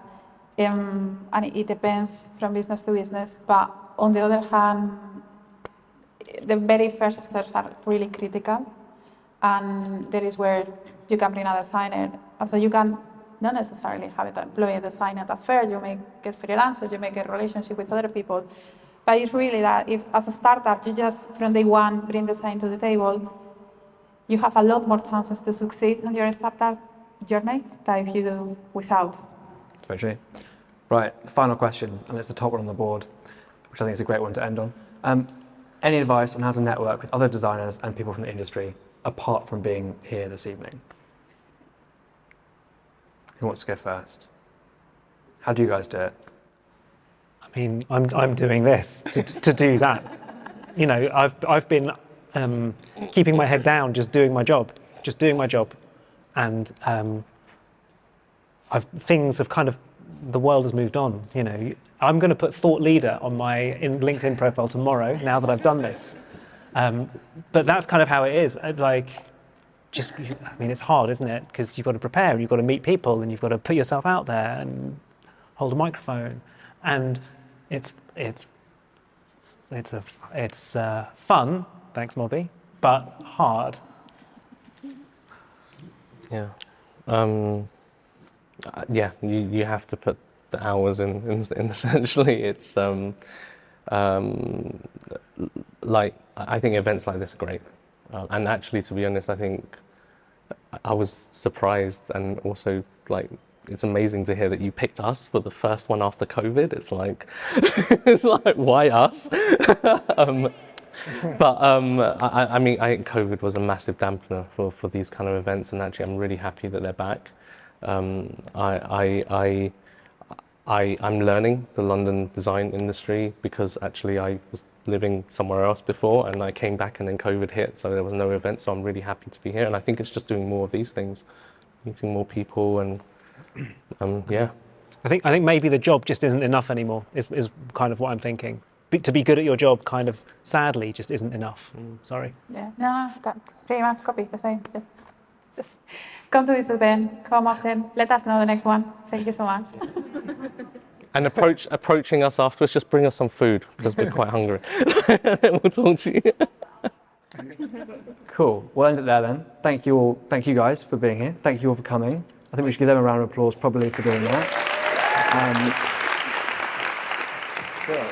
And it depends from business to business. But on the other hand, the very first steps are really critical. And that is where you can bring a designer. Although you can not necessarily have an employee designer at first, you may get freelancers, you may get relationship with other people. But it's really that if, as a startup, you just from day one bring design to the table, you have a lot more chances to succeed on your startup journey than if you do without.
That's very true. Right, the final question, and it's the top one on the board, which I think is a great one to end on. Any advice on how to network with other designers and people from the industry, apart from being here this evening? Who wants to go first? How do you guys do it?
I mean, I'm doing this to do that. You know, I've been keeping my head down, just doing my job, and things have kind of, the world has moved on. You know, I'm going to put thought leader on my LinkedIn profile tomorrow. Now that I've done this, but that's kind of how it is. Like, I mean, it's hard, isn't it? Because you've got to prepare, and you've got to meet people, and you've got to put yourself out there and hold a microphone, and it's fun, thanks Mobby, but hard.
Yeah. Yeah, you have to put the hours in essentially. It's like, I think events like this are great. And actually, to be honest, I think I was surprised, and also like it's amazing to hear that you picked us for the first one after COVID. It's like it's like why us? I mean, I think COVID was a massive dampener for these kind of events, and actually, I'm really happy that they're back. I'm learning the London design industry because actually I was living somewhere else before, and I came back and then COVID hit, so there was no event. So I'm really happy to be here, and I think it's just doing more of these things, meeting more people, and yeah.
I think maybe the job just isn't enough anymore. Is kind of what I'm thinking. To be good at your job, kind of sadly, just isn't enough. Sorry.
Yeah, no, that pretty much copy the same. Yeah. Just come to this event, come often, let us know the next one. Thank you so much.
And approaching us afterwards, just bring us some food because we're quite hungry. And then we'll talk to you.
Cool. We'll end it there then. Thank you all. Thank you guys for being here. Thank you all for coming. I think we should give them a round of applause probably for doing that. Sure.